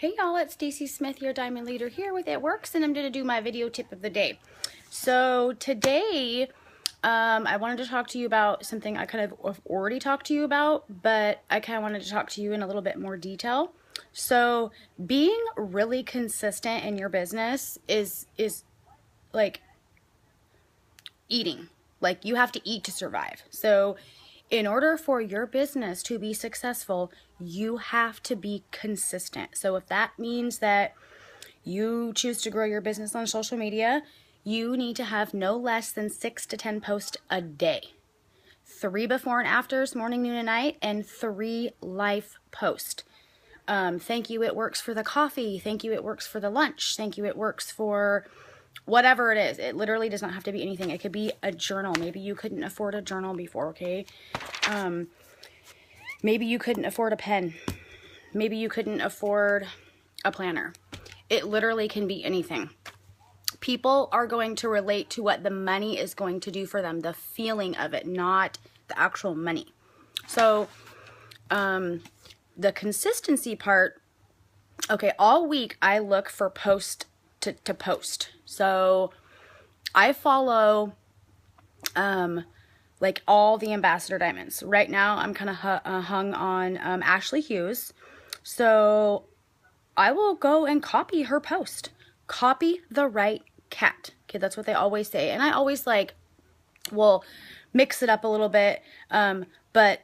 Hey y'all, it's Stacy Smith, your Diamond Leader here with It Works, and I'm going to do my video tip of the day. So today, I wanted to talk to you about something I kind of have already talked to you about, but I kind of wanted to talk to you in a little bit more detail. So being really consistent in your business is like eating. Like, you have to eat to survive. So in order for your business to be successful, you have to be consistent. So if that means that you choose to grow your business on social media, you need to have no less than 6 to 10 posts a day. 3 before and afters, morning, noon, and night, and 3 live posts. Thank you, It Works for the coffee. Thank you, It Works for the lunch. Thank you, It Works for whatever it is. It literally does not have to be anything. It could be a journal. Maybe you couldn't afford a journal before, okay? Maybe you couldn't afford a pen. Maybe you couldn't afford a planner. It literally can be anything. People are going to relate to what the money is going to do for them, the feeling of it, not the actual money. So, the consistency part, okay, all week I look for post to post. So I follow like all the Ambassador Diamonds. Right now I'm kind of hung on Ashley Hughes. So I will go and copy her post. Copy the right cat. Okay, that's what they always say. And I always will mix it up a little bit, but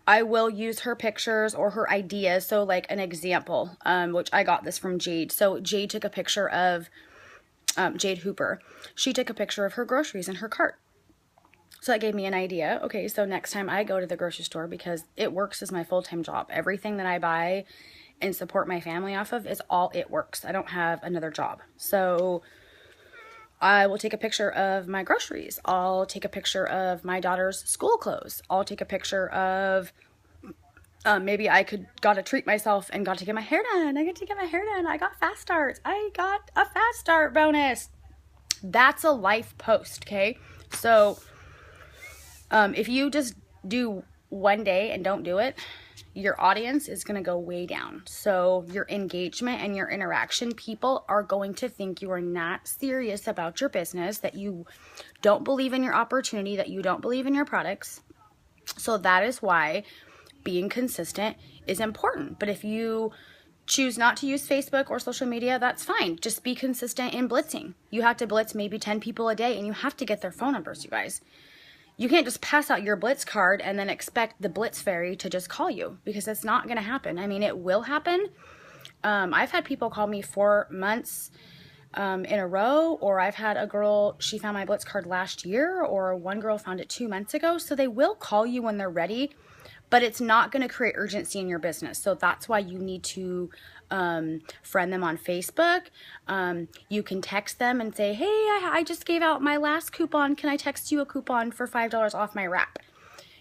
I will use her pictures or her ideas. So like an example, which I got this from Jade. So Jade took a picture of, Jade Hooper. She took a picture of her groceries in her cart. So that gave me an idea. Okay, so next time I go to the grocery store, because It Works is my full-time job. Everything that I buy and support my family off of is all It Works. I don't have another job. So I will take a picture of my groceries. I'll take a picture of my daughter's school clothes. I'll take a picture of maybe I got to treat myself and got to get my hair done. I got to get my hair done. I got fast starts. I got a fast start bonus. That's a life post, okay? So if you just do one day and don't do it, your audience is going to go way down. So your engagement and your interaction, people are going to think you are not serious about your business, that you don't believe in your opportunity, that you don't believe in your products. So that is why being consistent is important. But if you choose not to use Facebook or social media, that's fine. Just be consistent in blitzing. You have to blitz maybe 10 people a day, and you have to get their phone numbers, you guys. You can't just pass out your blitz card and then expect the blitz fairy to just call you, because it's not going to happen. I mean, it will happen. I've had people call me 4 months in a row, or I've had a girl, she found my blitz card last year, or one girl found it 2 months ago. So they will call you when they're ready, but it's not going to create urgency in your business. So that's why you need to friend them on Facebook. You can text them and say, hey, I just gave out my last coupon. Can I text you a coupon for $5 off my wrap?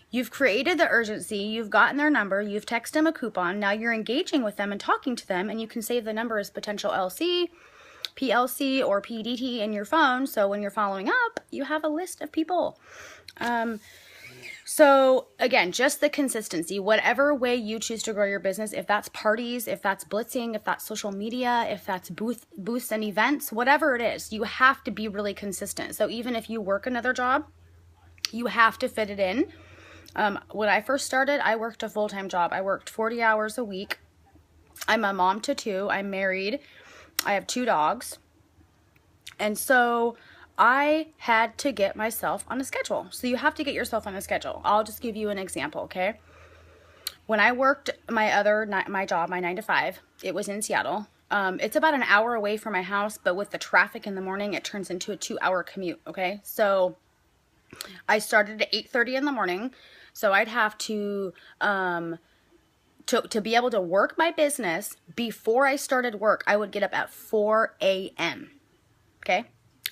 You've created the urgency. You've gotten their number. You've texted them a coupon. Now you're engaging with them and talking to them, and you can save the number as potential LC, PLC, or PDT in your phone. So when you're following up, you have a list of people. So again, just the consistency, whatever way you choose to grow your business, if that's parties, if that's blitzing, if that's social media, if that's booths and events, whatever it is, you have to be really consistent. So even if you work another job, you have to fit it in. When I first started, I worked a full-time job. I worked 40 hours a week. I'm a mom to 2. I'm married. I have 2 dogs. And so I had to get myself on a schedule. So you have to get yourself on a schedule. I'll just give you an example, okay? When I worked my job, my 9 to 5, it was in Seattle. It's about an hour away from my house, but with the traffic in the morning, it turns into a 2-hour commute, okay? So I started at 8:30 in the morning. So I'd have to be able to work my business before I started work, I would get up at 4 a.m., okay?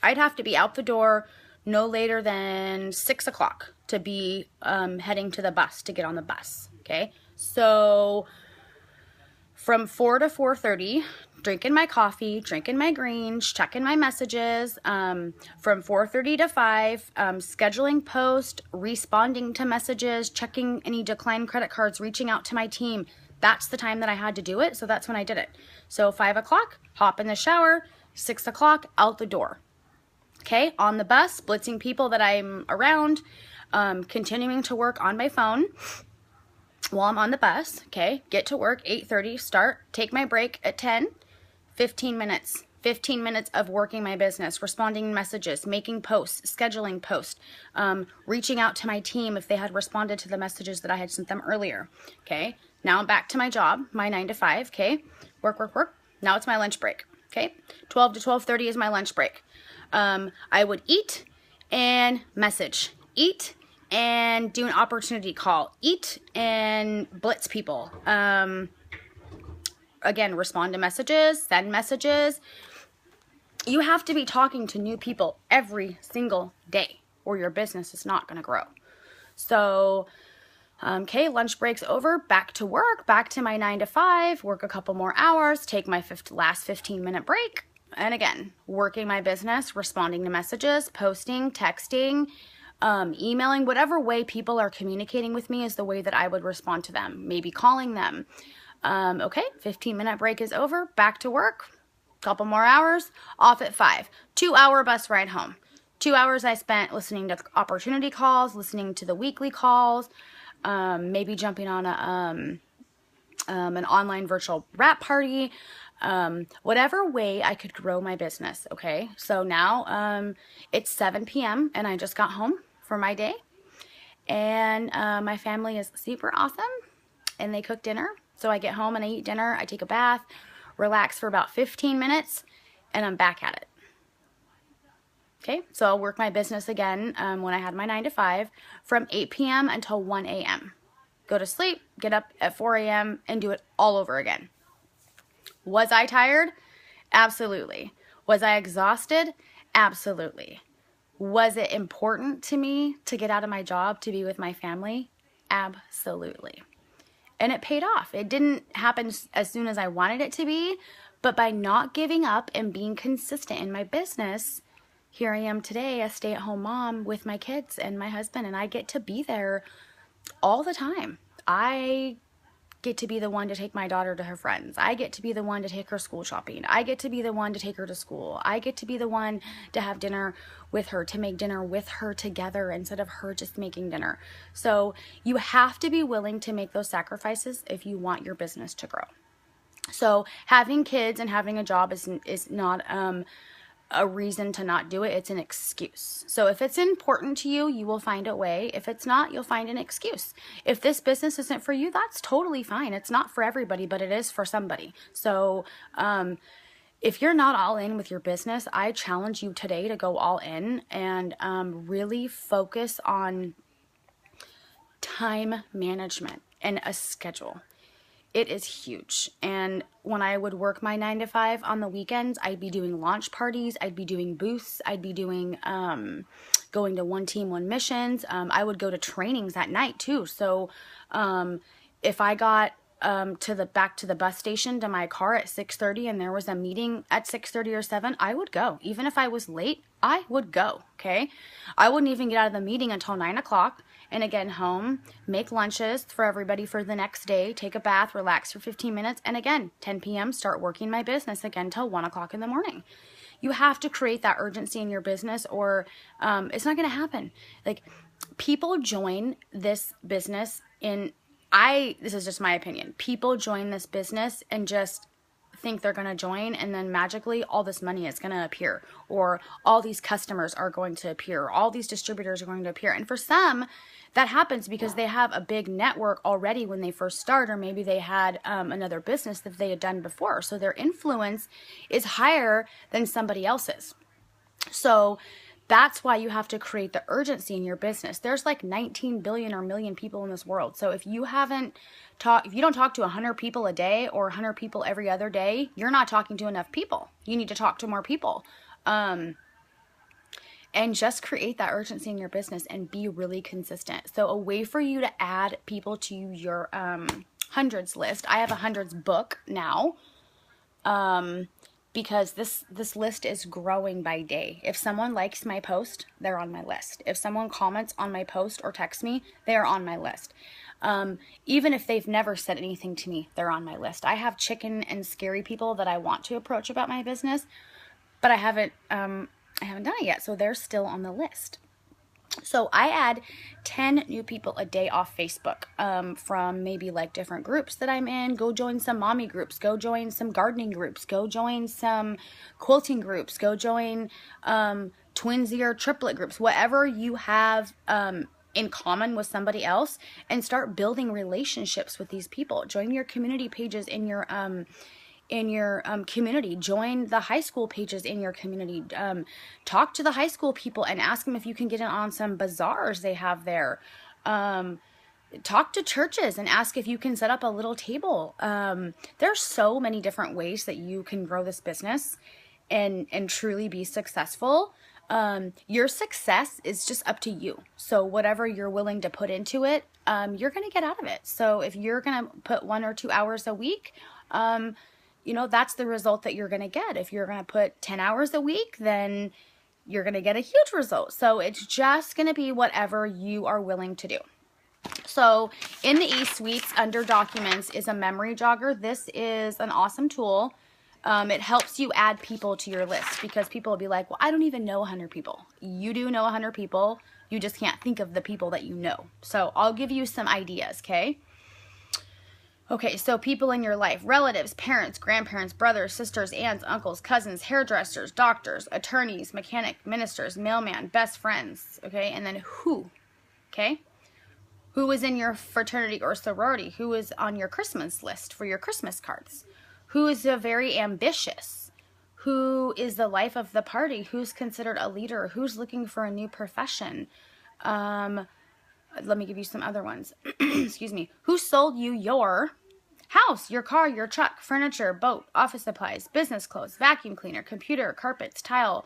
I'd have to be out the door no later than 6 o'clock to be heading to the bus, to get on the bus, okay? So from 4 to 4:30, drinking my coffee, drinking my greens, checking my messages. From 4:30 to 5, scheduling posts, responding to messages, checking any declined credit cards, reaching out to my team. that's the time that I had to do it. So that's when I did it. So 5 o'clock, hop in the shower, 6 o'clock, out the door. Okay, on the bus, blitzing people that I'm around, continuing to work on my phone while I'm on the bus. Okay, get to work, 8:30, start, take my break at 10, 15 minutes. 15 minutes of working my business, responding messages, making posts, scheduling posts, reaching out to my team if they had responded to the messages that I had sent them earlier. Okay, now I'm back to my job, my 9 to 5. Okay, work, work, work. Now it's my lunch break. Okay, 12 to 12:30 is my lunch break. I would eat and message, eat and do an opportunity call, eat and blitz people. Again, respond to messages, send messages. You have to be talking to new people every single day or your business is not going to grow. So, okay, lunch break's over, back to work, back to my 9 to 5, work a couple more hours, take my last 15-minute break. And again, working my business, responding to messages, posting, texting, emailing, whatever way people are communicating with me is the way that I would respond to them. Maybe calling them. Okay, 15-minute break is over, back to work. Couple more hours, off at 5. 2-hour bus ride home. 2 hours I spent listening to opportunity calls, listening to the weekly calls, maybe jumping on an online virtual wrap party, whatever way I could grow my business. Okay, so now it's 7 p.m. and I just got home for my day, and my family is super awesome, and they cook dinner. So I get home and I eat dinner. I take a bath, relax for about 15 minutes, and I'm back at it. Okay, so I'll work my business again when I had my 9 to 5 from 8 p.m. until 1 a.m. Go to sleep, get up at 4 a.m. and do it all over again. Was I tired? Absolutely. Was I exhausted? Absolutely. Was it important to me to get out of my job to be with my family? Absolutely. And it paid off. It didn't happen as soon as I wanted it to be, but by not giving up and being consistent in my business, here I am today, a stay-at-home mom with my kids and my husband, and I get to be there all the time. I get to be the one to take my daughter to her friends. I get to be the one to take her school shopping. I get to be the one to take her to school. I get to be the one to have dinner with her, to make dinner with her together instead of her just making dinner. So you have to be willing to make those sacrifices if you want your business to grow. So having kids and having a job is not a reason to not do it. It's an excuse. So if it's important to you, you will find a way. If it's not, you'll find an excuse. If this business isn't for you, that's totally fine. It's not for everybody, but it is for somebody. So if you're not all in with your business, I challenge you today to go all in and really focus on time management and a schedule. It is huge. And when I would work my 9 to 5 on the weekends, I'd be doing launch parties, I'd be doing booths, I'd be doing going to One Team, One Missions. I would go to trainings at night too. So if I got back to the bus station to my car at 6:30 and there was a meeting at 6:30 or 7, I would go. Even if I was late, I would go. Okay, I wouldn't even get out of the meeting until 9 o'clock. And again, home, make lunches for everybody for the next day, take a bath, relax for 15 minutes, and again, 10 p.m., start working my business again till 1 o'clock in the morning. You have to create that urgency in your business or it's not going to happen. Like, people join this business this is just my opinion. People join this business and just think they're going to join, and then magically all this money is going to appear, or all these customers are going to appear, or all these distributors are going to appear. And for some, that happens because they have a big network already when they first start, or maybe they had another business that they had done before. So their influence is higher than somebody else's. So that's why you have to create the urgency in your business. There's like 19 billion or million people in this world. So if you don't talk to 100 people a day or 100 people every other day, you're not talking to enough people. You need to talk to more people. And just create that urgency in your business and be really consistent. So a way for you to add people to your hundreds list. I have a hundreds book now. Because this list is growing by day. If someone likes my post, they're on my list. If someone comments on my post or texts me, they are on my list. Even if they've never said anything to me, they're on my list. I have chicken and scary people that I want to approach about my business, but I haven't done it yet, so they're still on the list. So I add 10 new people a day off Facebook, from maybe like different groups that I'm in. Go join some mommy groups, go join some gardening groups, go join some quilting groups, go join twinsy or triplet groups, whatever you have in common with somebody else, and start building relationships with these people. Join your community pages in your community. Join the high school pages in your community. Talk to the high school people and ask them if you can get in on some bazaars they have there. Talk to churches and ask if you can set up a little table. There's so many different ways that you can grow this business and truly be successful. Your success is just up to you. So whatever you're willing to put into it, you're going to get out of it. So if you're going to put 1 or 2 hours a week, that's the result that you're going to get. If you're going to put 10 hours a week, then you're going to get a huge result. So it's just going to be whatever you are willing to do. So in the eSuites under documents is a memory jogger. This is an awesome tool. It helps you add people to your list, because people will be like, well, I don't even know 100 people. You do know 100 people. You just can't think of the people that you know. So I'll give you some ideas, okay? Okay, so people in your life: relatives, parents, grandparents, brothers, sisters, aunts, uncles, cousins, hairdressers, doctors, attorneys, mechanic, ministers, mailman, best friends, okay? And then who, okay? Who is in your fraternity or sorority? Who is on your Christmas list for your Christmas cards? Who is very ambitious? Who is the life of the party? Who's considered a leader? Who's looking for a new profession? Let me give you some other ones. Excuse me. Who sold you your house, your car, your truck, furniture, boat, office supplies, business clothes, vacuum cleaner, computer, carpets, tile,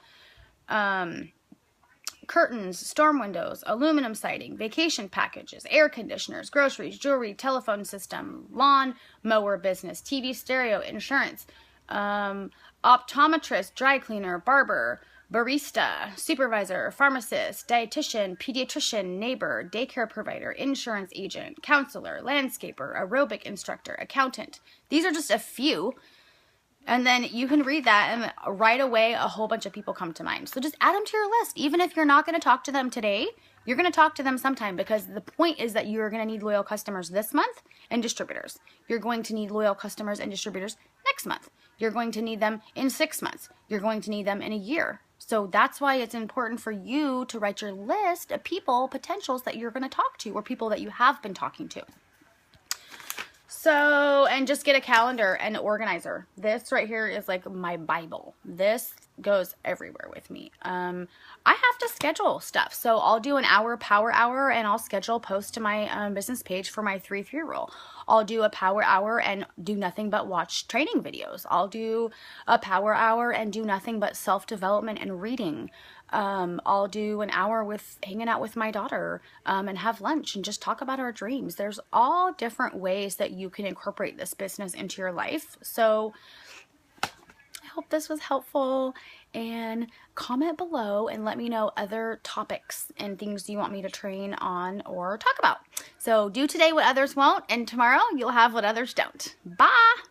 curtains, storm windows, aluminum siding, vacation packages, air conditioners, groceries, jewelry, telephone system, lawn mower business, TV, stereo, insurance, optometrist, dry cleaner, barber, barista, supervisor, pharmacist, dietitian, pediatrician, neighbor, daycare provider, insurance agent, counselor, landscaper, aerobic instructor, accountant. These are just a few. And then you can read that, and right away a whole bunch of people come to mind. So just add them to your list. Even if you're not going to talk to them today, you're going to talk to them sometime, because the point is that you're going to need loyal customers this month and distributors. You're going to need loyal customers and distributors next month. You're going to need them in 6 months. You're going to need them in a year. So that's why it's important for you to write your list of people, potentials that you're going to talk to, or people that you have been talking to. So, and just get a calendar and an organizer. This right here is like my Bible. This goes everywhere with me. I have to schedule stuff. So I'll do an hour power hour, and I'll schedule posts to my business page for my 3-3 rule. I'll do a power hour and do nothing but watch training videos. I'll do a power hour and do nothing but self-development and reading. I'll do an hour with hanging out with my daughter, and have lunch and just talk about our dreams. There's all different ways that you can incorporate this business into your life. So I hope this was helpful, and comment below and let me know other topics and things you want me to train on or talk about. So do today what others won't, and tomorrow you'll have what others don't. Bye!